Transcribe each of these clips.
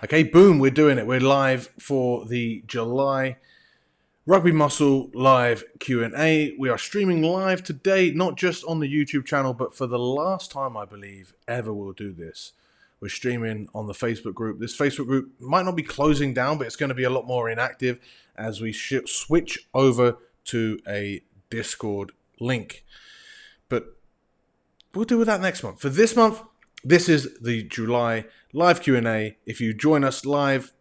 Okay, boom, we're doing it. We're live for the July Rugby Muscle live Q&A. We are streaming live today, not just on the YouTube channel, but for the last time, I believe, ever we'll do this. We're streaming on the Facebook group. This Facebook group might not be closing down, but it's going to be a lot more inactive as we switch over to a Discord link. But we'll do with that next month. For this month, this is the July live Q&A. If you join us live,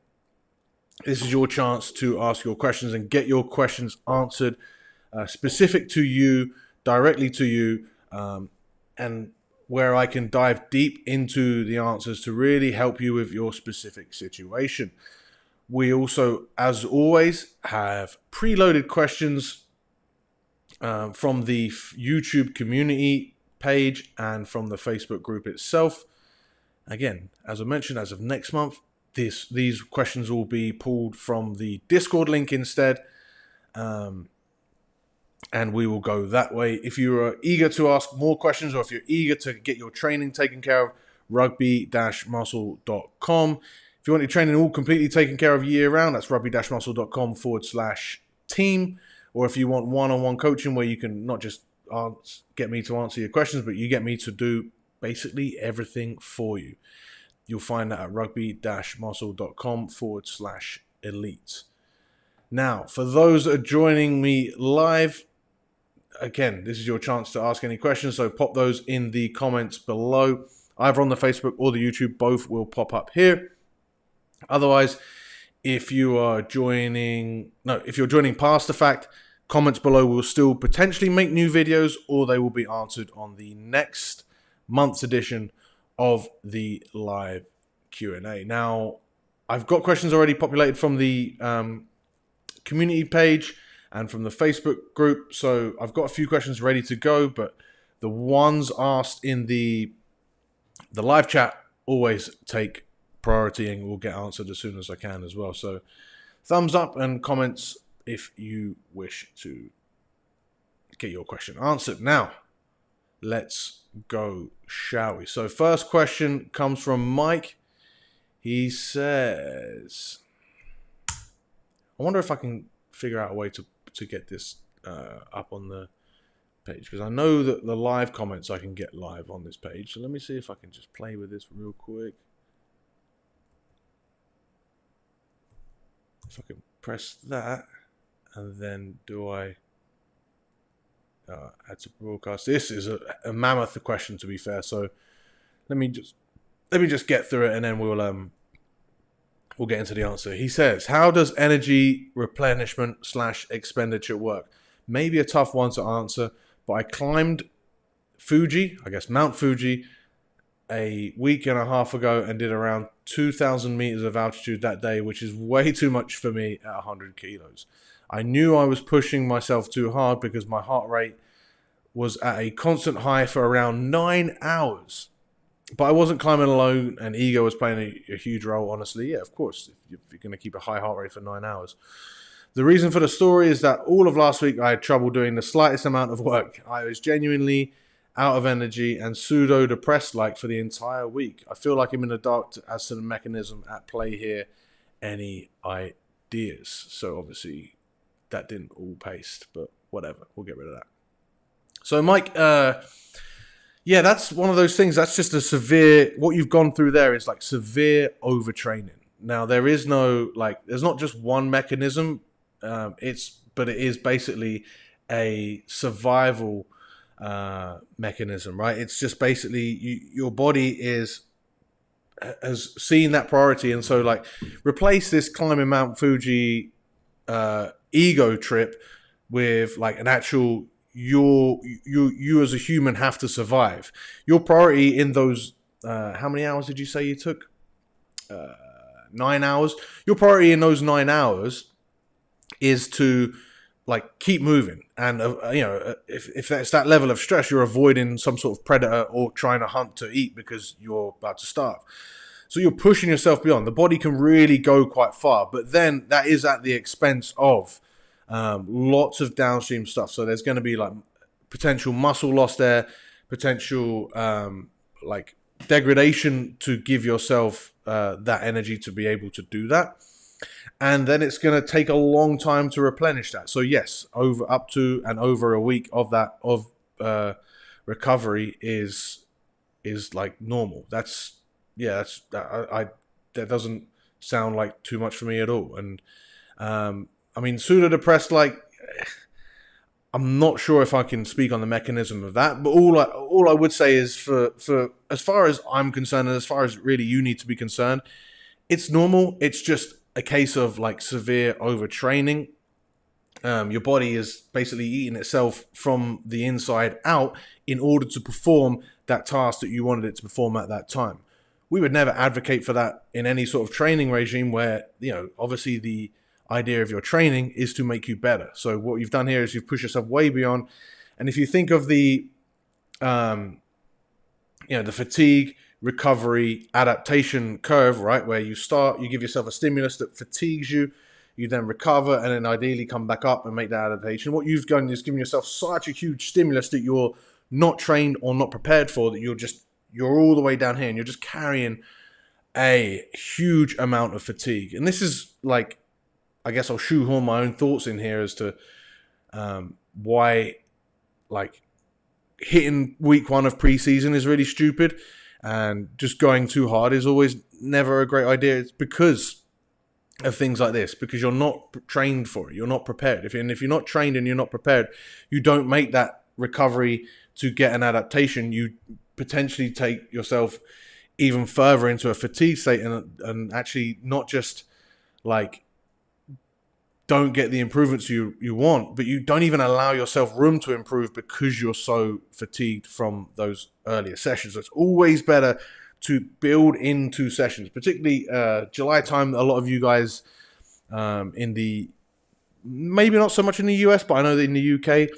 this is your chance to ask your questions and get your questions answered specific to you, directly to you, and where I can dive deep into the answers to really help you with your specific situation. We also, as always, have preloaded questions from the YouTube community page and from the Facebook group itself. Again, as I mentioned, as of next month, these questions will be pulled from the Discord link instead, and we will go that way. If you are eager to ask more questions, or if you're eager to get your training taken care of, rugby-muscle.com. If you want your training all completely taken care of year round, that's rugby-muscle.com/team. Or if you want one-on-one coaching where you can not just get me to answer your questions, but you get me to do basically everything for you. You'll find that at rugby-muscle.com/elite. Now, for those that are joining me live, again, this is your chance to ask any questions, so pop those in the comments below. Either on the Facebook or the YouTube, both will pop up here. Otherwise, if you're joining past the fact, comments below will still potentially make new videos, or they will be answered on the next month's edition of the live Q&A. Now, I've got questions already populated from the community page and from the Facebook group, so I've got a few questions ready to go, but the ones asked in the live chat always take priority and will get answered as soon as I can as well. So thumbs up and comments if you wish to get your question answered. Now, let's go, shall we? So first question comes from Mike. He says, I wonder if I can figure out a way to get this up on the page, because I know that the live comments I can get live on this page. So let me see if I can just play with this real quick. If I can press that, and then do I add to broadcast? This is a mammoth question, to be fair. So let me just get through it, and then we'll get into the answer. He says, how does energy replenishment / expenditure work? Maybe a tough one to answer, but I climbed Mount Fuji, a week and a half ago and did around 2,000 meters of altitude that day, which is way too much for me at 100 kilos. I knew I was pushing myself too hard because my heart rate was at a constant high for around 9 hours. But I wasn't climbing alone, and ego was playing a huge role, honestly. Yeah, of course, if you're going to keep a high heart rate for 9 hours. The reason for the story is that all of last week I had trouble doing the slightest amount of work. I was genuinely out of energy and pseudo-depressed for the entire week. I feel like I'm in the dark as to the mechanism at play here. Any ideas? So obviously that didn't all paste, but whatever. We'll get rid of that. So Mike, yeah, that's one of those things. That's just what you've gone through there is like severe overtraining. Now, there is no, there's not just one mechanism. But it is basically a survival mechanism, right? It's just basically your body has seen that priority. And so replace this climbing Mount Fuji ego trip with an actual, you as a human have to survive. Your priority in those, how many hours did you say you took? 9 hours. Your priority in those 9 hours is to keep moving. And, if that's that level of stress, you're avoiding some sort of predator or trying to hunt to eat because you're about to starve. So you're pushing yourself beyond. The body can really go quite far, but then that is at the expense of lots of downstream stuff. So there's going to be potential muscle loss there, potential degradation to give yourself that energy to be able to do that. And then it's going to take a long time to replenish that. So yes, up to and over a week of that recovery is like normal. That doesn't sound like too much for me at all. And I mean, pseudo depressed, like, I'm not sure if I can speak on the mechanism of that, but all I would say is for as far as I'm concerned, and as far as really you need to be concerned, it's normal. It's just a case of like severe overtraining. Your body is basically eating itself from the inside out in order to perform that task that you wanted it to perform at that time. We would never advocate for that in any sort of training regime where, obviously the idea of your training is to make you better. So what you've done here is you've pushed yourself way beyond. And if you think of the fatigue, recovery, adaptation curve, right, where you start, you give yourself a stimulus that fatigues you, you then recover, and then ideally come back up and make that adaptation. What you've done is given yourself such a huge stimulus that you're not trained or not prepared for, that you're all the way down here and you're just carrying a huge amount of fatigue. And this is like, I guess I'll shoehorn my own thoughts in here as to why, like, hitting week 1 of preseason is really stupid, and just going too hard is always never a great idea. It's because of things like this, because you're not trained for it. You're not prepared. If you're not trained and you're not prepared, you don't make that recovery to get an adaptation. You potentially take yourself even further into a fatigue state, and actually not just like don't get the improvements you want, but you don't even allow yourself room to improve because you're so fatigued from those earlier sessions. So it's always better to build into sessions, particularly July time. A lot of you guys maybe not so much in the US, but I know that in the UK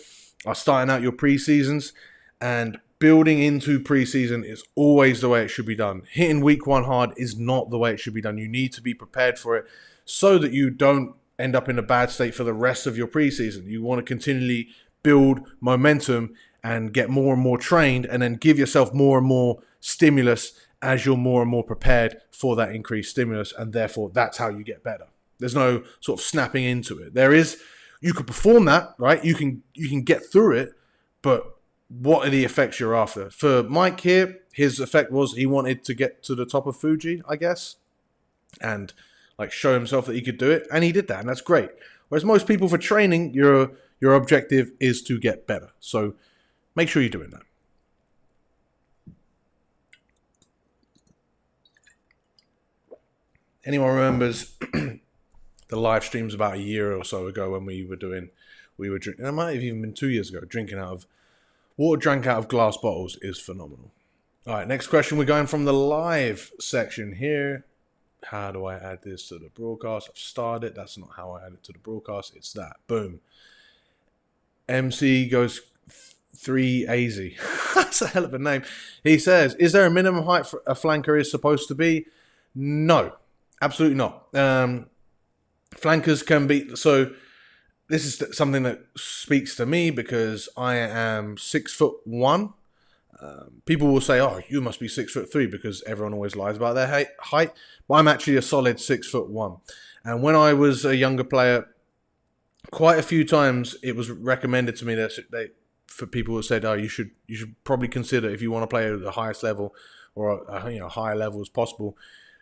are starting out your pre-seasons, and building into preseason is always the way it should be done. Hitting week 1 hard is not the way it should be done. You need to be prepared for it so that you don't end up in a bad state for the rest of your preseason. You want to continually build momentum and get more and more trained, and then give yourself more and more stimulus as you're more and more prepared for that increased stimulus, and therefore that's how you get better. There's no sort of snapping into it. You could perform that, right? You can get through it, but what are the effects you're after? For Mike here, his effect was he wanted to get to the top of Fuji, I guess, and like show himself that he could do it, and he did that, and that's great. Whereas most people, for training, your objective is to get better. So make sure you're doing that. Anyone remembers the live streams about a year or so ago when we were drinking? It might have even been 2 years ago. Water drank out of glass bottles is phenomenal. All right, next question. We're going from the live section here. How do I add this to the broadcast? I've started it. That's not how I add it to the broadcast. It's that. Boom. MC goes 3AZ. That's a hell of a name. He says, is there a minimum height for a flanker is supposed to be? No, absolutely not. Flankers can be... So this is something that speaks to me because I am 6'1". People will say, oh, you must be 6'3", because everyone always lies about their height. But I'm actually a solid 6'1". And when I was a younger player, quite a few times it was recommended to me that for people who said, oh, you should probably consider, if you want to play at the highest level or higher level as possible,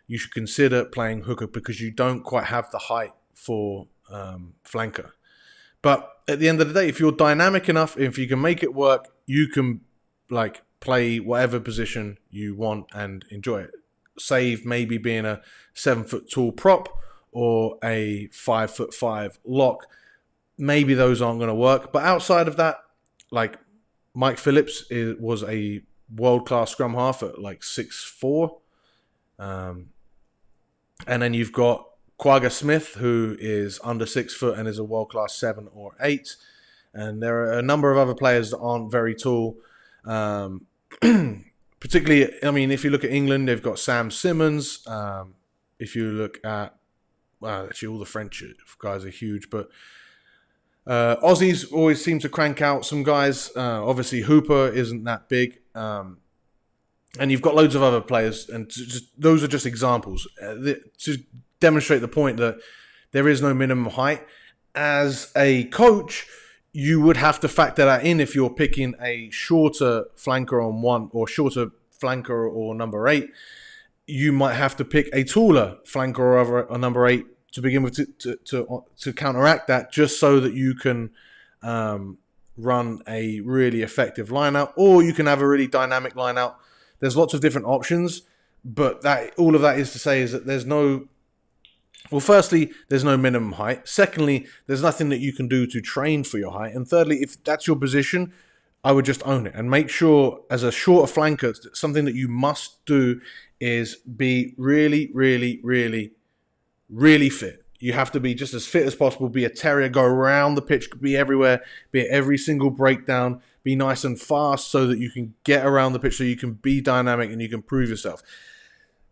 you should consider playing hooker because you don't quite have the height for flanker. But at the end of the day, if you're dynamic enough, if you can make it work, you can like play whatever position you want and enjoy it. Save maybe being a 7-foot tall prop or a 5'5" lock. Maybe those aren't going to work. But outside of that, like Mike Phillips was a world-class scrum half at like 6'4". And then you've got Quagga Smith, who is under 6 foot and is a world-class 7 or 8. And there are a number of other players that aren't very tall. Particularly, I mean, if you look at England, they've got Sam Simmons. If you look at, well, actually all the French guys are huge, but Aussies always seem to crank out some guys. Obviously, Hooper isn't that big. and you've got loads of other players, and those are just examples to demonstrate the point that there is no minimum height. As a coach, you would have to factor that in if you're picking a shorter flanker on one, or shorter flanker or number 8. You might have to pick a taller flanker or number 8 to begin with to counteract that, just so that you can run a really effective lineout, or you can have a really dynamic lineout. There's lots of different options, but all of that is to say is that there's no. Well, firstly, there's no minimum height. Secondly, there's nothing that you can do to train for your height. And thirdly, if that's your position, I would just own it and make sure, as a shorter flanker, something that you must do is be really, really, really, really fit. You have to be just as fit as possible, be a terrier, go around the pitch, be everywhere, be at every single breakdown, be nice and fast so that you can get around the pitch, so you can be dynamic and you can prove yourself.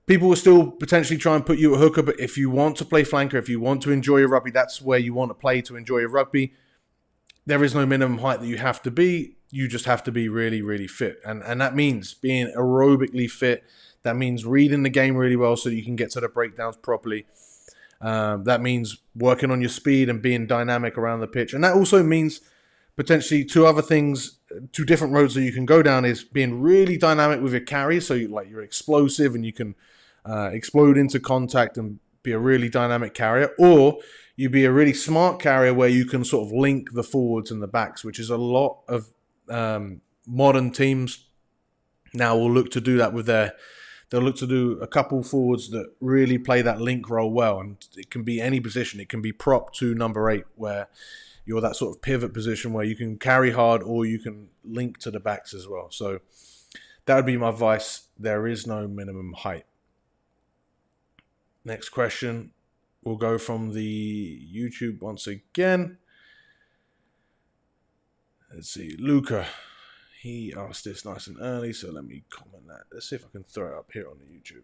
People will still potentially try and put you at hooker, but if you want to play flanker, if you want to enjoy your rugby, that's where you want to play to enjoy your rugby. There is no minimum height that you have to be. You just have to be really, really fit. And that means being aerobically fit. That means reading the game really well so that you can get to the breakdowns properly. That means working on your speed and being dynamic around the pitch. And that also means potentially two different roads that you can go down is being really dynamic with your carry. So you're explosive and you can explode into contact and be a really dynamic carrier. Or you be a really smart carrier where you can sort of link the forwards and the backs, which is a lot of modern teams now will look to do that with they'll look to do a couple forwards that really play that link role well. And it can be any position. It can be prop to number 8, where you're that sort of pivot position where you can carry hard or you can link to the backs as well. So that would be my advice. There is no minimum height. Next question will go from the YouTube once again. Let's see. Luca. He asked this nice and early, so let me comment that. Let's see if I can throw it up here on the YouTube.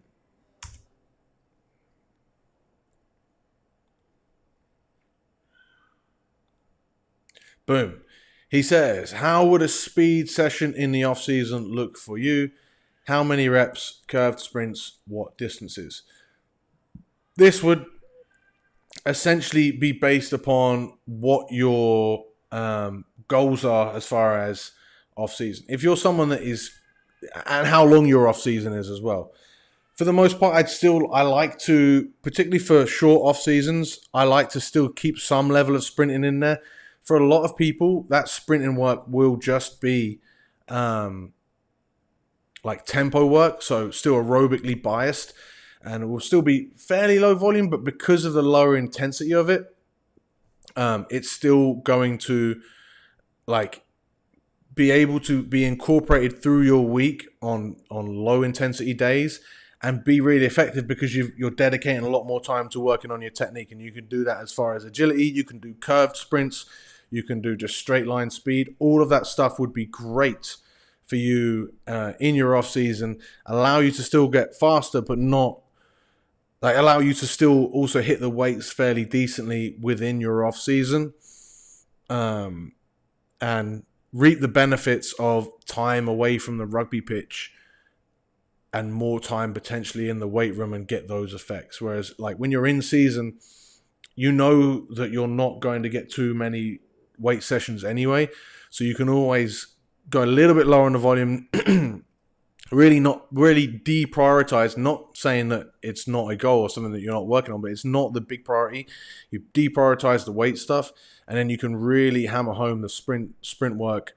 Boom. He says, how would a speed session in the off-season look for you? How many reps, curved sprints, what distances? This would essentially be based upon what your goals are as far as off-season. If you're someone that is, and how long your off-season is as well. For the most part, I like to, particularly for short off-seasons, I like to still keep some level of sprinting in there. For a lot of people, that sprinting work will just be like tempo work, so still aerobically biased, and it will still be fairly low volume, but because of the lower intensity of it, it's still going to be able to be incorporated through your week on low intensity days and be really effective, because you're dedicating a lot more time to working on your technique. And you can do that as far as agility. You can do curved sprints. You can do just straight line speed. All of that stuff would be great for you in your off season. Allow you to still get faster, but not allow you to still also hit the weights fairly decently within your off season, and reap the benefits of time away from the rugby pitch and more time potentially in the weight room and get those effects. Whereas when you're in season, you know that you're not going to get too many weight sessions anyway. So you can always go a little bit lower on the volume, really deprioritize, not saying that it's not a goal or something that you're not working on, but it's not the big priority. You deprioritize the weight stuff, and then you can really hammer home the sprint work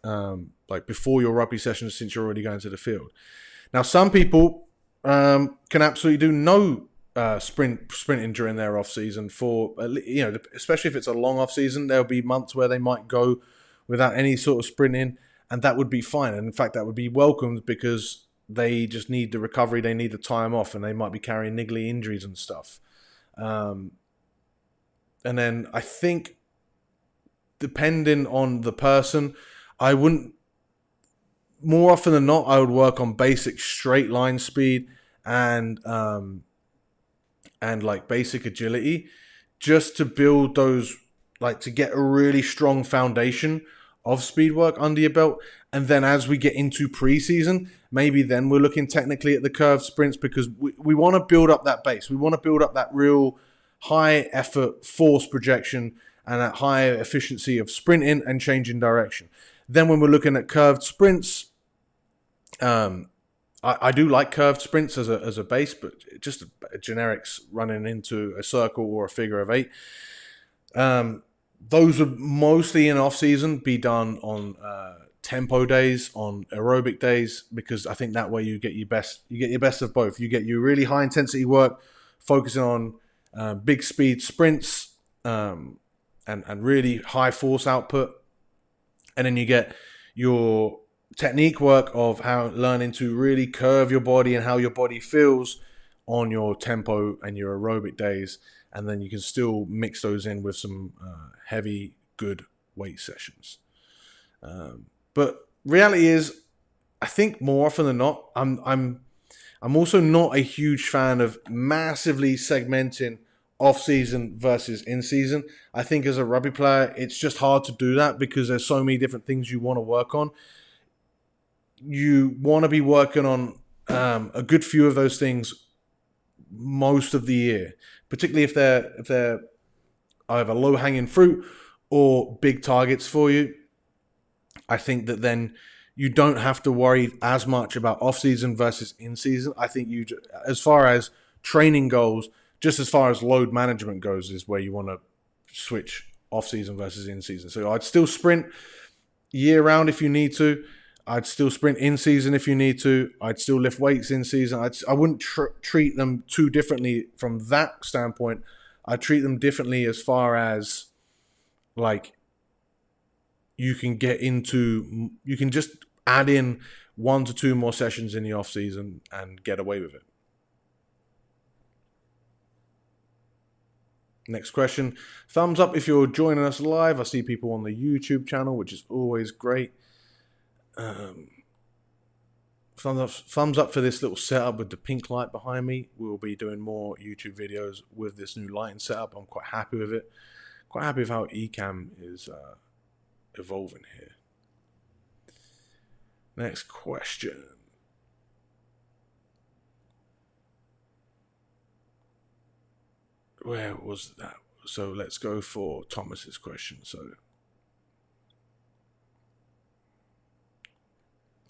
before your rugby sessions, since you're already going to the field. Now, some people can absolutely do no sprinting during their off season. Especially if it's a long off season, there'll be months where they might go without any sort of sprinting, and that would be fine. And in fact, that would be welcomed, because they just need the recovery, they need the time off, and they might be carrying niggly injuries and stuff. And then I think, depending on the person, more often than not, I would work on basic straight line speed and basic agility, just to build those, to get a really strong foundation of speed work under your belt. And then as we get into preseason, maybe then we're looking technically at the curved sprints, because we want to build up that base. We want to build up that real high effort force projection and that high efficiency of sprinting and changing direction. Then when we're looking at curved sprints, I do like curved sprints as a base, but just a generics running into a circle or a figure of 8. Those would mostly in off season be done on tempo days, on aerobic days, because I think that way you get your best of both. You get your really high intensity work, focusing on big speed sprints and really high force output, and then you get your technique work of how learning to really curve your body and how your body feels on your tempo and your aerobic days. And then you can still mix those in with some heavy, good weight sessions. But reality is, I think more often than not, I'm also not a huge fan of massively segmenting off-season versus in-season. I think as a rugby player, it's just hard to do that because there's so many different things you want to work on. You want to be working on a good few of those things most of the year, particularly if they're either low-hanging fruit or big targets for you. I think that then you don't have to worry as much about off-season versus in-season. I think you, as far as training goes, just as far as load management goes, is where you want to switch off-season versus in-season. So I'd still sprint year-round if you need to. I'd still sprint in-season if you need to. I'd still lift weights in-season. I wouldn't treat them too differently from that standpoint. I treat them differently as far as, like, you can just add in 1 to 2 more sessions in the off-season and get away with it. Next question. Thumbs up if you're joining us live. I see people on the YouTube channel, which is always great. Thumbs up for this little setup with the pink light behind me. We'll be doing more YouTube videos with this new lighting setup. I'm quite happy with it. Quite happy with how Ecamm is evolving here. Next question. Where was that? So let's go for Thomas's question. So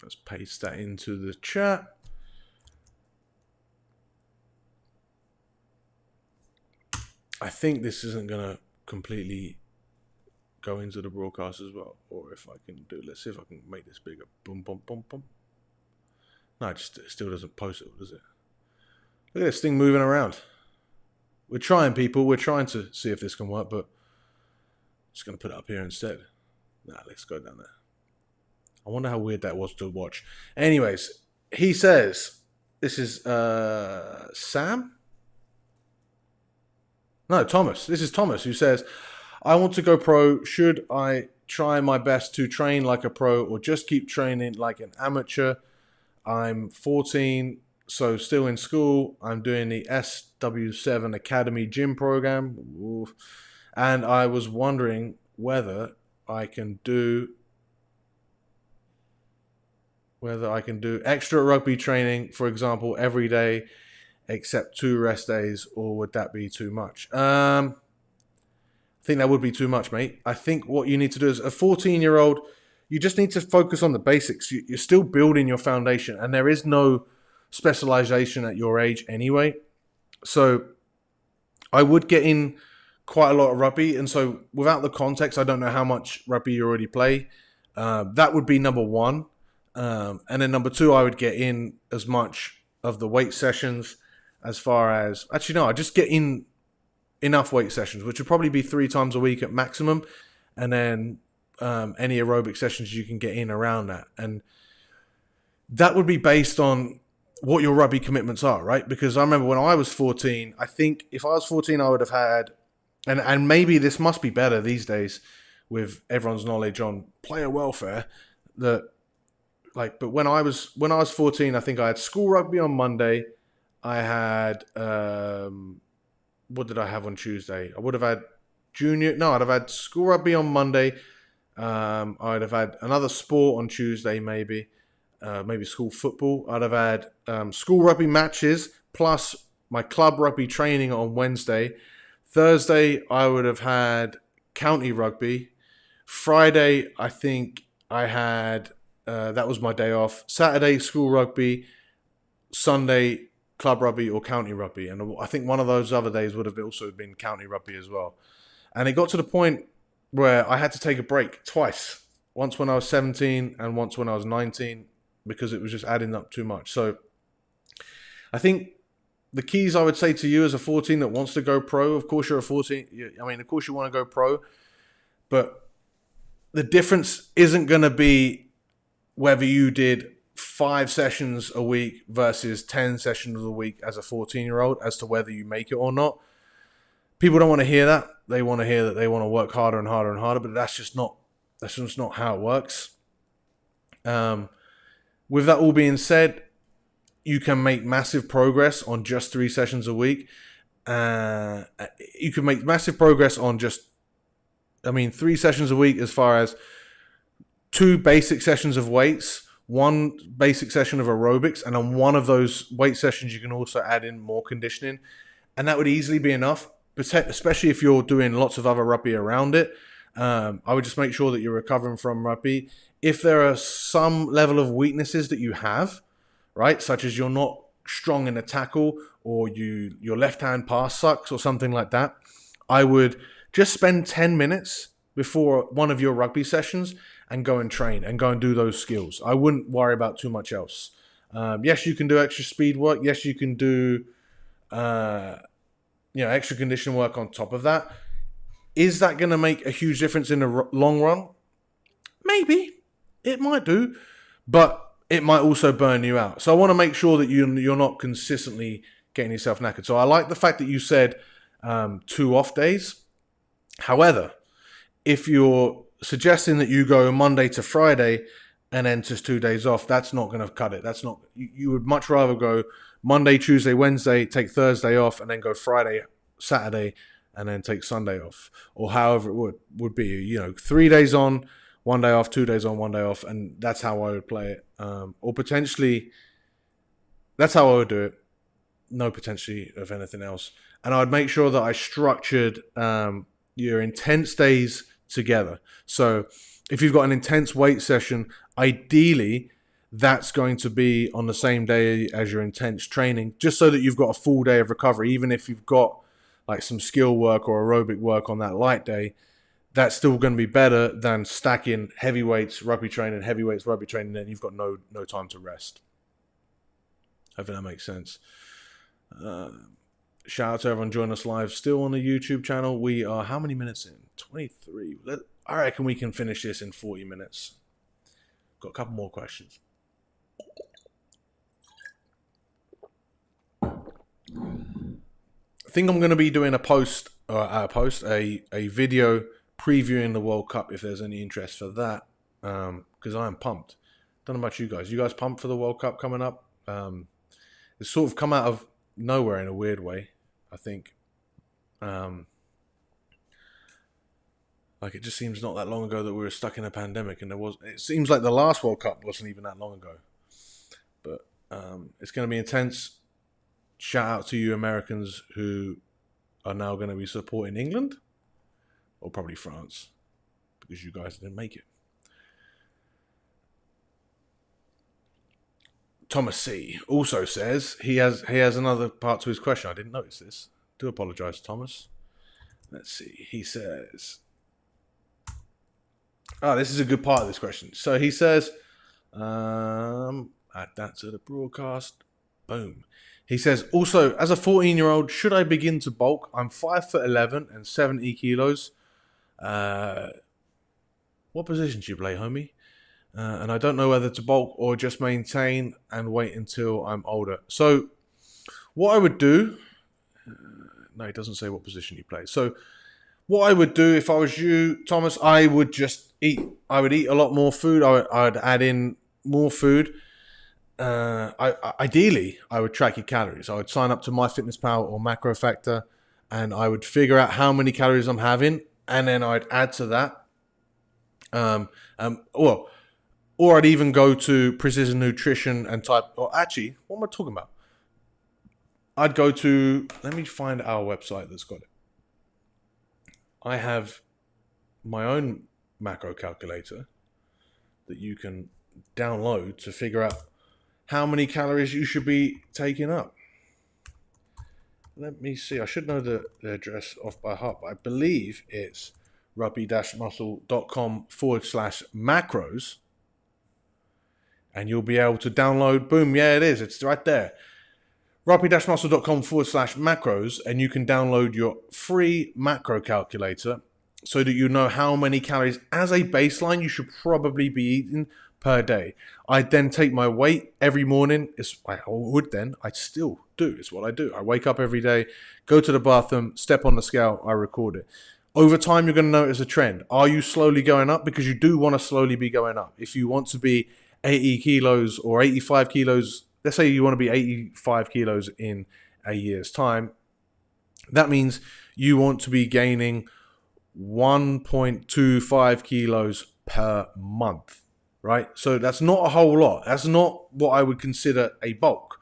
let's paste that into the chat. I think this isn't going to completely go into the broadcast as well. Or if I can do, let's see if I can make this bigger. Boom, boom, boom, boom. No, it still doesn't post it, does it? Look at this thing moving around. We're trying, people. We're trying to see if this can work, but I'm just going to put it up here instead. Nah, let's go down there. I wonder how weird that was to watch. Anyways, he says, this is Sam? No, Thomas. This is Thomas who says, I want to go pro. Should I try my best to train like a pro or just keep training like an amateur? I'm 14, so still in school. I'm doing the SW7 Academy gym program. Oof. And I was wondering whether I can do extra rugby training, for example, every day except 2 rest days, or would that be too much? I think that would be too much, mate. I think what you need to do as a 14-year-old, you just need to focus on the basics. You're still building your foundation, and there is no specialization at your age anyway. So I would get in quite a lot of rugby, and so without the context, I don't know how much rugby you already play. That would be number 1. And then number 2, I would get in as much of the weight sessions as far as... Actually, no, I just get in enough weight sessions, which would probably be 3 times a week at maximum. And then any aerobic sessions you can get in around that. And that would be based on what your rugby commitments are, right? Because I remember when I was 14, I think if I was 14, I would have had... And maybe this must be better these days with everyone's knowledge on player welfare, that... but when I was 14, I think I had school rugby on Monday. I had what did I have on Tuesday? I would have had I'd have had school rugby on Monday. I'd have had another sport on Tuesday, maybe school football. I'd have had school rugby matches plus my club rugby training on Wednesday. Thursday, I would have had county rugby. Friday, I think I had that was my day off. Saturday, school rugby. Sunday, club rugby or county rugby, and I think one of those other days would have also been county rugby as well. And it got to the point where I had to take a break twice. Once when I was 17 and once when I was 19 because it was just adding up too much. So I think the keys I would say to you as a 14 that wants to go pro, of course you're a 14, of course you want to go pro, but the difference isn't going to be whether you did 5 sessions a week versus 10 sessions a week as a 14-year-old as to whether you make it or not. People don't want to hear that. They want to hear that they want to work harder and harder and harder, but that's just not how it works. With that all being said, you can make massive progress on just 3 sessions a week. You can make massive progress on 3 sessions a week as far as 2 basic sessions of weights, 1 basic session of aerobics, and on one of those weight sessions, you can also add in more conditioning. And that would easily be enough, especially if you're doing lots of other rugby around it. I would just make sure that you're recovering from rugby. If there are some level of weaknesses that you have, right, such as you're not strong in a tackle or your left-hand pass sucks or something like that, I would just spend 10 minutes before one of your rugby sessions and go and train and go and do those skills. I wouldn't worry about too much else. Yes, you can do extra speed work. Yes, you can do extra condition work on top of that. Is that going to make a huge difference in the long run? Maybe. It might do. But it might also burn you out. So I want to make sure that you're not consistently getting yourself knackered. So I like the fact that you said 2 off days. However, if you're suggesting that you go Monday to Friday and then just 2 days off, that's not going to cut it. That's not. You would much rather go Monday, Tuesday, Wednesday, take Thursday off, and then go Friday, Saturday, and then take Sunday off, or however it would be. 3 days on, 1 day off, 2 days on, 1 day off, and that's how I would play it. Or potentially, that's how I would do it. No potentially of anything else. And I'd make sure that I structured your intense days together. So if you've got an intense weight session, ideally that's going to be on the same day as your intense training, just so that you've got a full day of recovery. Even if you've got like some skill work or aerobic work on that light day, that's still going to be better than stacking heavy weights, rugby training, heavy weights, rugby training, and you've got no time to rest. I think that makes sense. Shout out to everyone joining us live still on the YouTube channel. We are how many minutes in? 23. I reckon we can finish this in 40 minutes. Got a couple more questions. I think I'm going to be doing a video previewing the World Cup if there's any interest for that, because I am pumped. Don't know about you guys. You guys pumped for the World Cup coming up? It's sort of come out of nowhere in a weird way, I think. Like it just seems not that long ago that we were stuck in a pandemic, and it seems like the last World Cup wasn't even that long ago. But it's going to be intense. Shout out to you Americans who are now going to be supporting England, or probably France, because you guys didn't make it. Thomas C. also says he has another part to his question. I didn't notice this. Do apologise, Thomas. Let's see. He says, this is a good part of this question. So he says, add that to the broadcast. Boom. He says, also, as a 14-year-old, should I begin to bulk? I'm 5'11" and 70 kilos. What position do you play, homie? And I don't know whether to bulk or just maintain and wait until I'm older. So what I would do... no, he doesn't say what position he plays. So what I would do if I was you, Thomas, I would just eat. I would eat a lot more food. I'd add in more food. Ideally, I would track your calories. I would sign up to MyFitnessPal or MacroFactor, and I would figure out how many calories I'm having, and then I'd add to that. Um, well, or I'd even go to Precision Nutrition and type. Or actually, what am I talking about? I'd go to. Let me find our website that's got it. I have my own macro calculator that you can download to figure out how many calories you should be taking up. Let me see. I should know the address off by heart, but I believe it's rugby-muscle.com/macros. And you'll be able to download. Boom. Yeah, it is. It's right there. rugby-muscle.com/macros. And you can download your free macro calculator so that you know how many calories as a baseline you should probably be eating per day. I then take my weight every morning. I still do. It's what I do. I wake up every day, go to the bathroom, step on the scale, I record it. Over time, you're going to notice a trend. Are you slowly going up? Because you do want to slowly be going up. If you want to be 80 kilos or 85 kilos, let's say you want to be 85 kilos in a year's time, that means you want to be gaining 1.25 kilos per month, right? So that's not a whole lot. That's not what I would consider a bulk.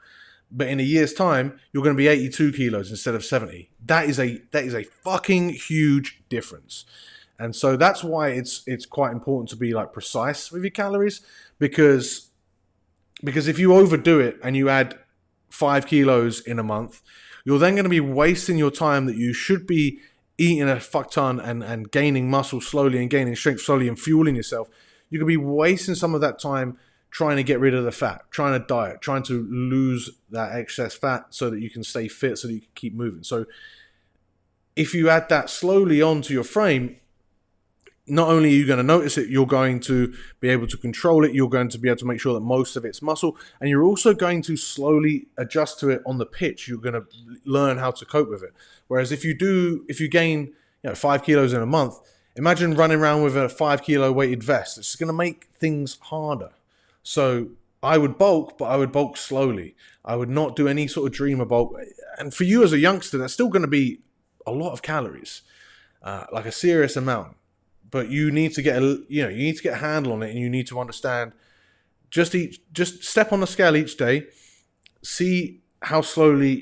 But in a year's time, you're going to be 82 kilos instead of 70. That is a fucking huge difference. And so that's why it's quite important to be like precise with your calories, because if you overdo it and you add 5 kilos in a month, you're then going to be wasting your time that you should be eating a fuck ton and gaining muscle slowly and gaining strength slowly and fueling yourself. You could be wasting some of that time trying to get rid of the fat, trying to diet, trying to lose that excess fat so that you can stay fit, so that you can keep moving. So if you add that slowly onto your frame, not only are you going to notice it, you're going to be able to control it. You're going to be able to make sure that most of it's muscle, and you're also going to slowly adjust to it on the pitch. You're going to learn how to cope with it. Whereas if you gain 5 kilos in a month, imagine running around with a 5 kilo weighted vest. It's going to make things harder. So I would bulk, but I would bulk slowly. I would not do any sort of dreamer bulk. And for you as a youngster, that's still going to be a lot of calories, like a serious amount. But you need to get a handle on it, and you need to understand. Just step on the scale each day, see how slowly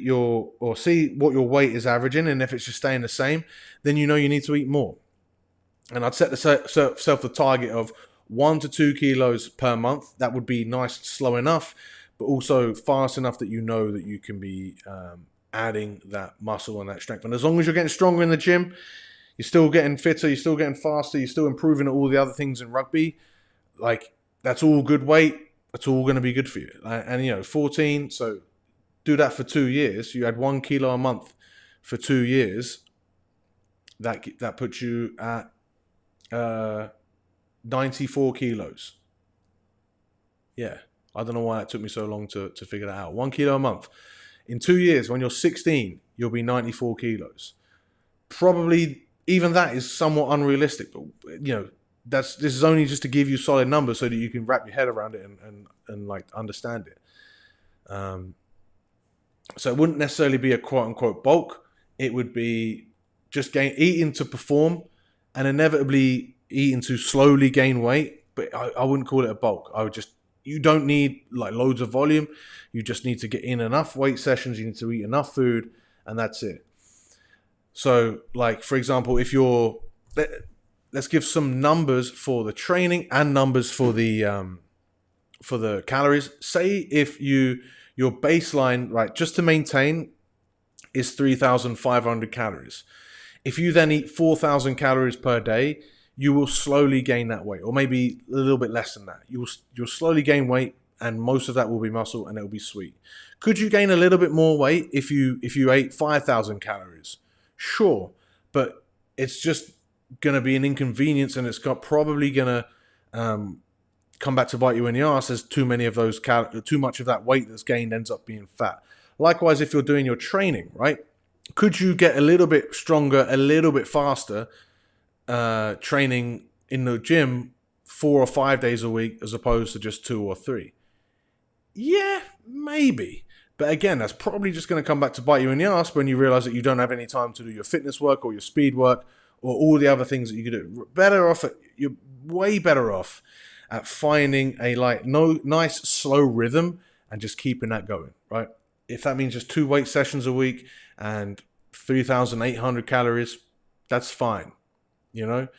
see what your weight is averaging, and if it's just staying the same, then you need to eat more. And I'd set yourself the target of 1 to 2 kilos per month. That would be nice, slow enough, but also fast enough that you know that you can be adding that muscle and that strength. And as long as you're getting stronger in the gym, you're still getting fitter, you're still getting faster, you're still improving at all the other things in rugby. Like, that's all good weight. That's all going to be good for you. And 14, so do that for 2 years. You add 1 kilo a month for 2 years. That puts you at 94 kilos. Yeah, I don't know why it took me so long to figure that out. 1 kilo a month. In 2 years, when you're 16, you'll be 94 kilos. Probably even that is somewhat unrealistic, but this is only just to give you solid numbers so that you can wrap your head around it and like understand it. So it wouldn't necessarily be a quote unquote bulk. It would be just eating to perform, and inevitably eating to slowly gain weight. But I wouldn't call it a bulk. You don't need like loads of volume. You just need to get in enough weight sessions. You need to eat enough food, and that's it. So, like, for example, let's give some numbers for the training and numbers for the calories. Say if your baseline, right, just to maintain, is 3,500 calories. If you then eat 4,000 calories per day, you will slowly gain that weight, or maybe a little bit less than that. You'll slowly gain weight, and most of that will be muscle, and it'll be sweet. Could you gain a little bit more weight if you ate 5,000 calories? Sure, but it's just going to be an inconvenience, and it's probably going to come back to bite you in the ass, as too much of that weight that's gained ends up being fat. Likewise, if you're doing your training, right? Could you get a little bit stronger, a little bit faster, training in the gym 4 or 5 days a week as opposed to just 2 or 3? Yeah, maybe. But again, that's probably just going to come back to bite you in the ass when you realize that you don't have any time to do your fitness work or your speed work or all the other things that you could do. You're way better off at finding a nice slow rhythm and just keeping that going, right? If that means just 2 weight sessions a week and 3,800 calories, that's fine, you know?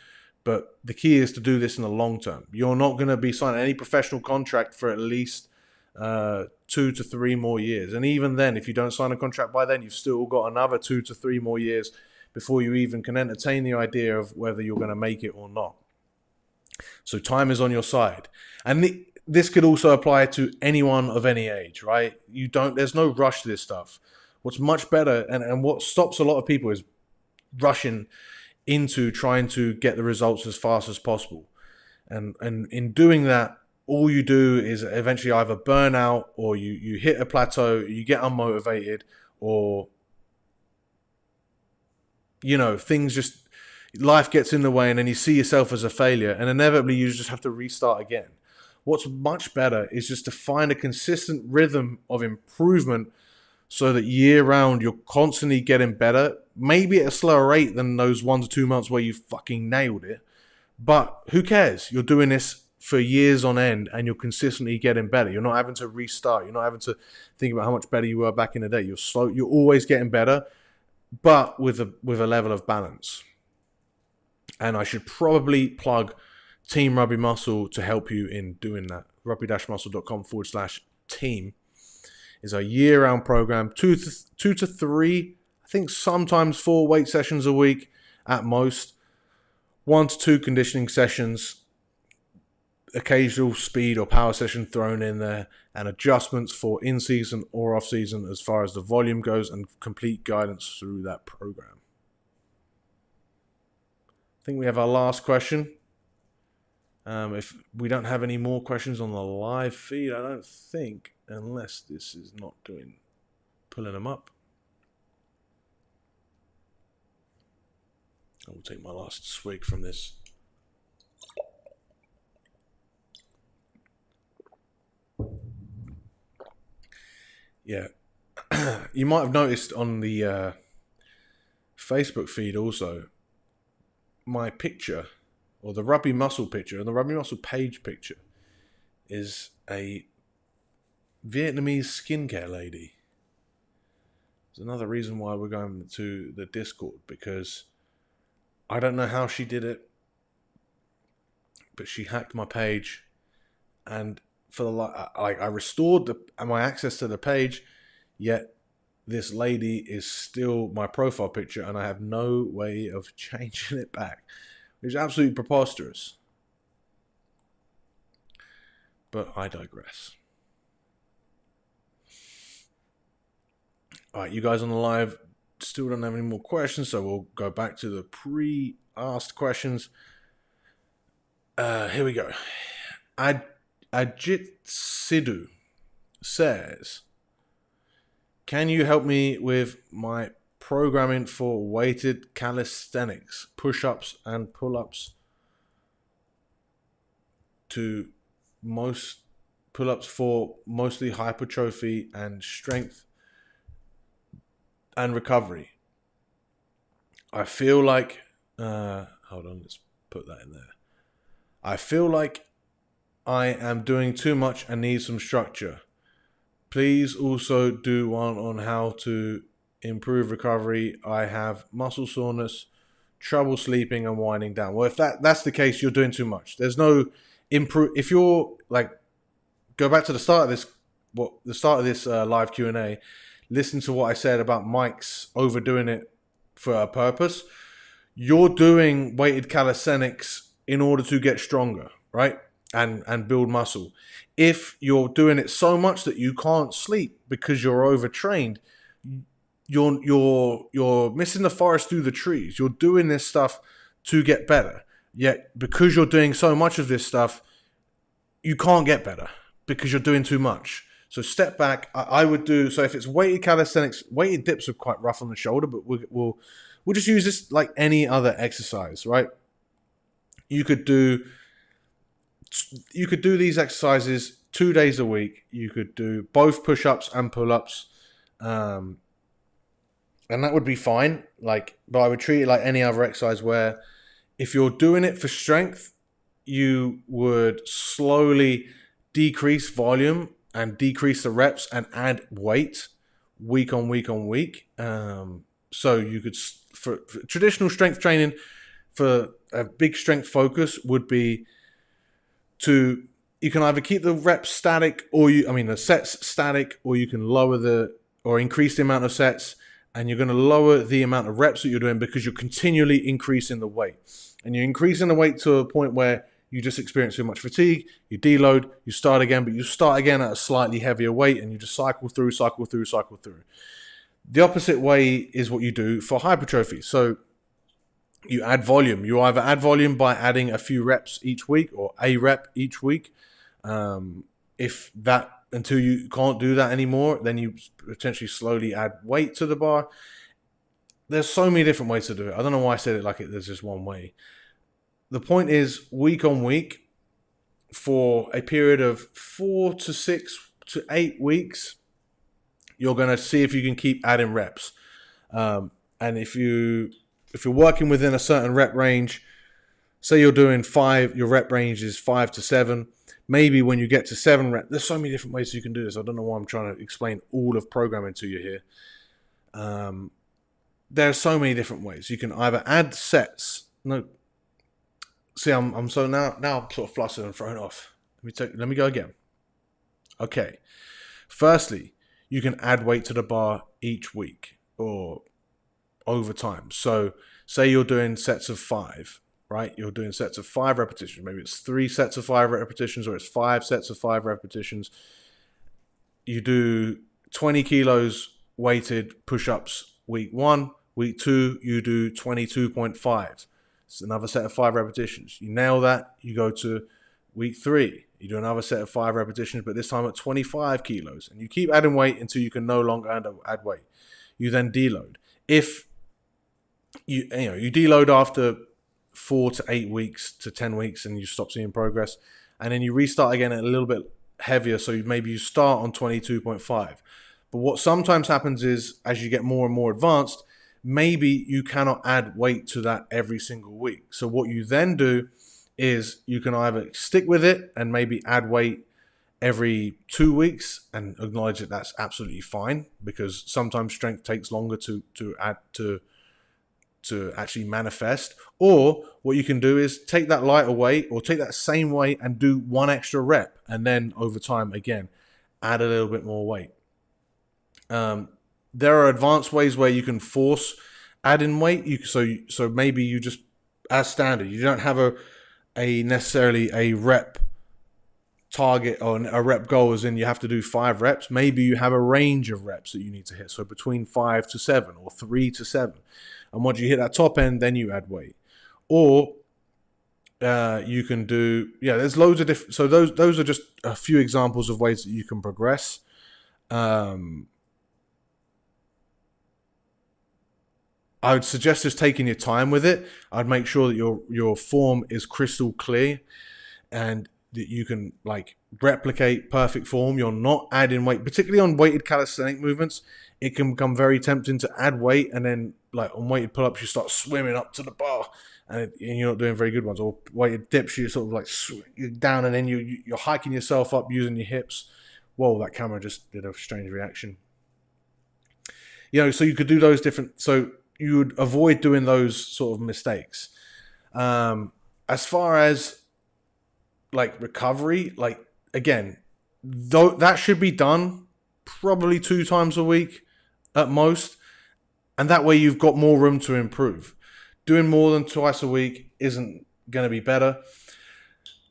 But the key is to do this in the long term. You're not going to be signing any professional contract for at least 2 to 3 more years. And even then, if you don't sign a contract by then, you've still got another 2 to 3 more years before you even can entertain the idea of whether you're going to make it or not. So time is on your side. And this could also apply to anyone of any age, right? There's no rush to this stuff. What's much better and what stops a lot of people is rushing into trying to get the results as fast as possible. And in doing that, all you do is eventually either burn out, or you hit a plateau, you get unmotivated, or, you know, life gets in the way, and then you see yourself as a failure, and inevitably you just have to restart again. What's much better is just to find a consistent rhythm of improvement so that year round you're constantly getting better, maybe at a slower rate than those 1 to 2 months where you fucking nailed it. But who cares? You're doing this for years on end and you're consistently getting better. You're not having to restart. You're not having to think about how much better you were back in the day. You're always getting better, but with a level of balance. And I should probably plug Team Rugby Muscle to help you in doing that. rugby-muscle.com/team is a year-round program, 2 to 3, I think sometimes 4 weight sessions a week at most, 1 to 2 conditioning sessions, occasional speed or power session thrown in there, and adjustments for in-season or off-season as far as the volume goes, and complete guidance through that program. I think we have our last question. If we don't have any more questions on the live feed, I don't think, unless this is not pulling them up. I will take my last swig from this. Yeah. You might have noticed on the Facebook feed also, my picture, or the Rugby Muscle picture, and the Rugby Muscle page picture, is a Vietnamese skincare lady. There's another reason why we're going to the Discord, because I don't know how she did it, but she hacked my page, and I restored my access to the page, yet this lady is still my profile picture, and I have no way of changing it back, which is absolutely preposterous. But I digress. All right, you guys on the live still don't have any more questions, so we'll go back to the pre-asked questions. Here we go. Ajit Sidhu says, can you help me with my programming for weighted calisthenics, push-ups and pull-ups pull-ups for mostly hypertrophy and strength and recovery? I feel like, hold on, let's put that in there. I feel like I am doing too much and need some structure. Please also do one on how to improve recovery. I have muscle soreness, trouble sleeping and winding down. Well, if that's the case, you're doing too much. There's no improve. If you're go back to the start of this live Q&A, listen to what I said about Mike's overdoing it for a purpose. You're doing weighted calisthenics in order to get stronger, right? And build muscle. If you're doing it so much that you can't sleep because you're overtrained, you're missing the forest through the trees. You're doing this stuff to get better. Yet because you're doing so much of this stuff, you can't get better because you're doing too much. So step back. I would do, so if it's weighted calisthenics, weighted dips are quite rough on the shoulder, but we'll just use this like any other exercise, right? You could do these exercises 2 days a week. You could do both push-ups and pull-ups. and that would be fine. Like, but I would treat it like any other exercise where if you're doing it for strength, you would slowly decrease volume and decrease the reps and add weight week on week on week. So you could, for traditional strength training, for a big strength focus would be to, you can either keep the reps static or the sets static, or you can or increase the amount of sets, and you're going to lower the amount of reps that you're doing because you're continually increasing the weight. And you're increasing the weight to a point where you just experience too much fatigue, you deload, you start again, but you start again at a slightly heavier weight and you just cycle through. The opposite way is what you do for hypertrophy. So you add volume. You either add volume by adding a few reps each week or a rep each week. Until you can't do that anymore, then you potentially slowly add weight to the bar. There's so many different ways to do it. I don't know why I said it like there's just one way. The point is, week on week, for a period of 4 to 6 to 8 weeks, you're going to see if you can keep adding reps. And if you're working within a certain rep range, say you're doing 5, your rep range is 5 to 7. Maybe when you get to 7 reps, there's so many different ways you can do this. I don't know why I'm trying to explain all of programming to you here. There are so many different ways. You can either add sets. No, see, I'm so now I'm sort of flustered and thrown off. Let me go again. Okay. Firstly, you can add weight to the bar each week or over time. So say you're doing sets of 5, right? You're doing sets of 5 repetitions. Maybe it's 3 sets of 5 repetitions, or it's 5 sets of 5 repetitions. You do 20 kilos weighted push-ups week 1. Week 2, you do 22.5. It's another set of 5 repetitions. You nail that, you go to week 3. You do another set of 5 repetitions, but this time at 25 kilos. And you keep adding weight until you can no longer add weight. You then deload. If you deload after 4 to 8 weeks to 10 weeks and you stop seeing progress, and then you restart again at a little bit heavier, so maybe you start on 22.5. But what sometimes happens is, as you get more and more advanced, maybe you cannot add weight to that every single week. So what you then do is you can either stick with it and maybe add weight every 2 weeks and acknowledge that that's absolutely fine, because sometimes strength takes longer to actually manifest. Or what you can do is take that lighter weight or take that same weight and do 1 extra rep, and then over time again add a little bit more weight. There are advanced ways where you can force add in weight. So maybe you just, as standard, you don't have necessarily a rep target or a rep goal as in you have to do 5 reps. Maybe you have a range of reps that you need to hit. So between 5 to 7 or 3 to 7. And once you hit that top end, then you add weight. Or you can do, there's loads of different. So those are just a few examples of ways that you can progress. I would suggest just taking your time with it. I'd make sure that your form is crystal clear and that you can replicate perfect form. You're not adding weight, particularly on weighted calisthenic movements. It can become very tempting to add weight, and then on weighted pull-ups you start swimming up to the bar, and you're not doing very good ones. Or weighted dips, you sort of you're down, and then you're hiking yourself up using your hips. Whoa, that camera just did a strange reaction. So you could do those different. So you would avoid doing those sort of mistakes. As far as recovery, again, though that should be done probably 2 times a week at most, and that way you've got more room to improve. Doing more than twice a week isn't going to be better.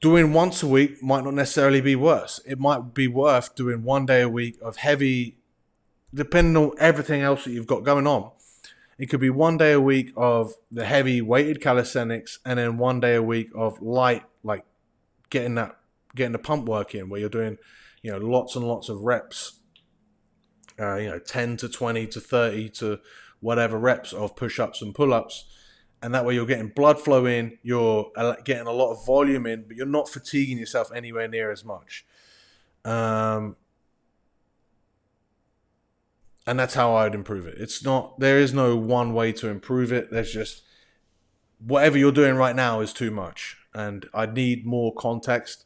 Doing once a week might not necessarily be worse. It might be worth doing 1 day a week of heavy, depending on everything else that you've got going on. It could be 1 day a week of the heavy weighted calisthenics, and then 1 day a week of light, getting the pump work in, where you're doing, lots and lots of reps, 10 to 20 to 30 to whatever reps of push-ups and pull-ups. And that way you're getting blood flow in, you're getting a lot of volume in, but you're not fatiguing yourself anywhere near as much. And that's how I'd improve it. There is no one way to improve it. There's just whatever you're doing right now is too much. And I need more context.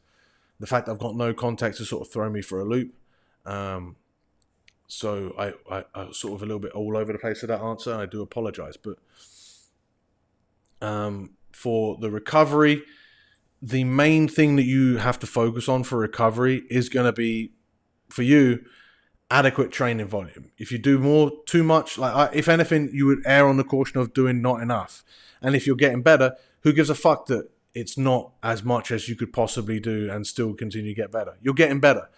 The fact that I've got no context has sort of thrown me for a loop. So I sort of a little bit all over the place with that answer. I do apologize. But for the recovery, the main thing that you have to focus on for recovery is going to be, for you, adequate training volume. If you do too much, if anything, you would err on the caution of doing not enough. And if you're getting better, who gives a fuck that it's not as much as you could possibly do and still continue to get better? You're getting better.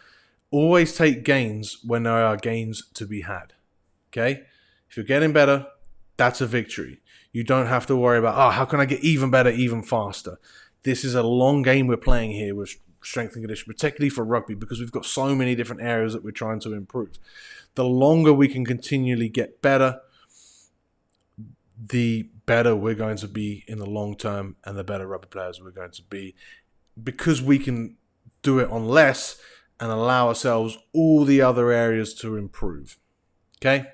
Always take gains when there are gains to be had. Okay? If you're getting better, that's a victory. You don't have to worry about, how can I get even better, even faster? This is a long game we're playing here with strength and conditioning, particularly for rugby, because we've got so many different areas that we're trying to improve. The longer we can continually get better, the better we're going to be in the long term, and the better rugby players we're going to be, because we can do it on less and allow ourselves all the other areas to improve. Okay?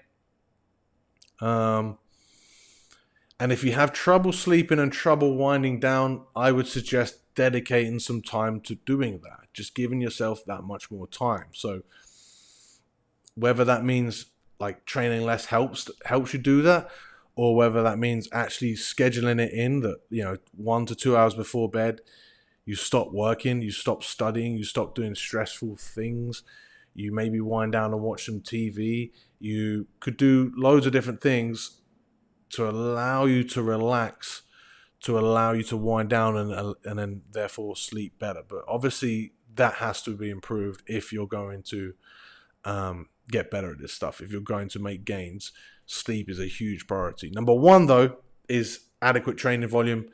And if you have trouble sleeping and trouble winding down, I would suggest dedicating some time to doing that. Just giving yourself that much more time. So whether that means like training less helps you do that, or whether that means actually scheduling it in that, 1 to 2 hours before bed, you stop working, you stop studying, you stop doing stressful things. You maybe wind down and watch some TV. You could do loads of different things to allow you to relax, to allow you to wind down and then therefore sleep better. But obviously that has to be improved if you're going to get better at this stuff. If you're going to make gains, sleep is a huge priority. Number one, though, is adequate training volume.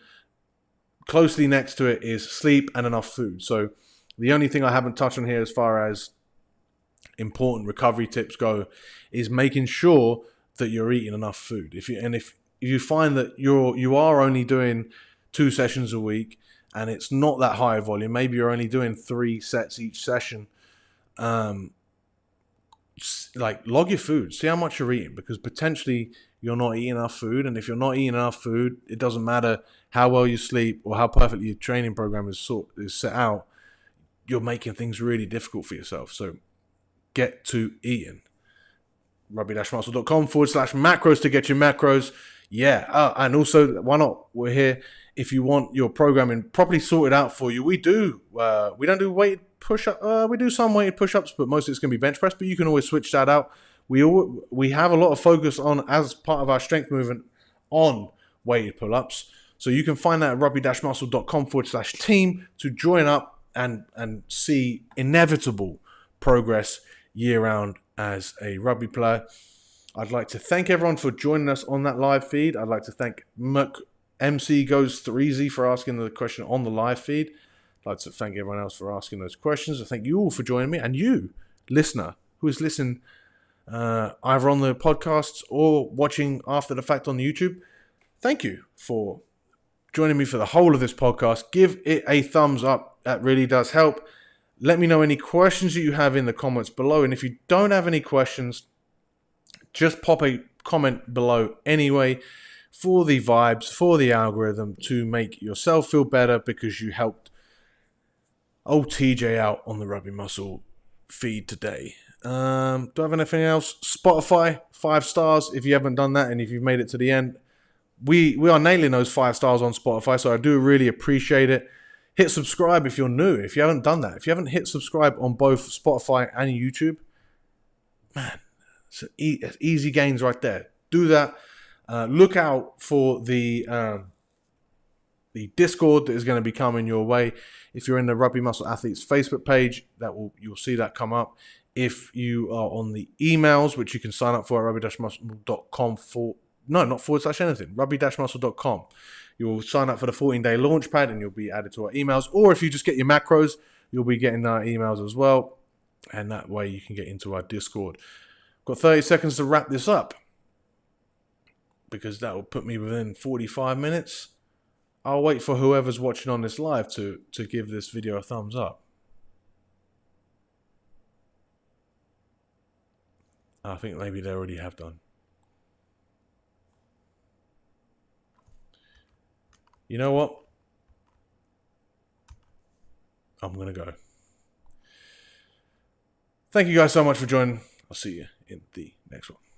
Closely next to it is sleep and enough food. So the only thing I haven't touched on here as far as important recovery tips go is making sure that you're eating enough food. If you find that you are only doing 2 sessions a week and it's not that high volume, maybe you're only doing 3 sets each session, log your food, see how much you're eating, because potentially you're not eating enough food. And if you're not eating enough food, it doesn't matter how well you sleep or how perfectly your training program is set out, you're making things really difficult for yourself. So get to eating. rugby-muscle.com/macros to get your macros. Yeah. And also, why not? We're here. If you want your programming properly sorted out for you, we don't do weighted push-up. We do some weighted push-ups, but mostly it's going to be bench press. But you can always switch that out. We have a lot of focus on, as part of our strength movement, on weighted pull-ups. So you can find that at rugby-muscle.com/team to join up and see inevitable progress year-round as a rugby player. I'd like to thank everyone for joining us on that live feed. I'd like to thank MC Goes 3Z for asking the question on the live feed. I'd like to thank everyone else for asking those questions. I thank you all for joining me, and you, listener, who has listened either on the podcasts or watching after the fact on the YouTube. Thank you for joining me for the whole of this podcast. Give it a thumbs up. That really does help. Let me know any questions that you have in the comments below. And if you don't have any questions, just pop a comment below anyway, for the vibes, for the algorithm, to make yourself feel better because you helped old TJ out on the Rugby Muscle feed today. Do I have anything else? Spotify, 5 stars if you haven't done that, and if you've made it to the end. We are nailing those 5 stars on Spotify, so I do really appreciate it. Hit subscribe if you're new, if you haven't done that. If you haven't hit subscribe on both Spotify and YouTube, man, it's easy gains right there. Do that. Look out for the Discord that is going to be coming your way. If you're in the Rugby Muscle Athletes Facebook page, you'll see that come up. If you are on the emails, which you can sign up for at rugby-muscle.com rugby-muscle.com. You'll sign up for the 14-day launch pad and you'll be added to our emails. Or if you just get your macros, you'll be getting our emails as well. And that way you can get into our Discord. Got 30 seconds to wrap this up, because that will put me within 45 minutes. I'll wait for whoever's watching on this live to give this video a thumbs up. I think maybe they already have done. You know what? I'm going to go. Thank you guys so much for joining. I'll see you in the next one.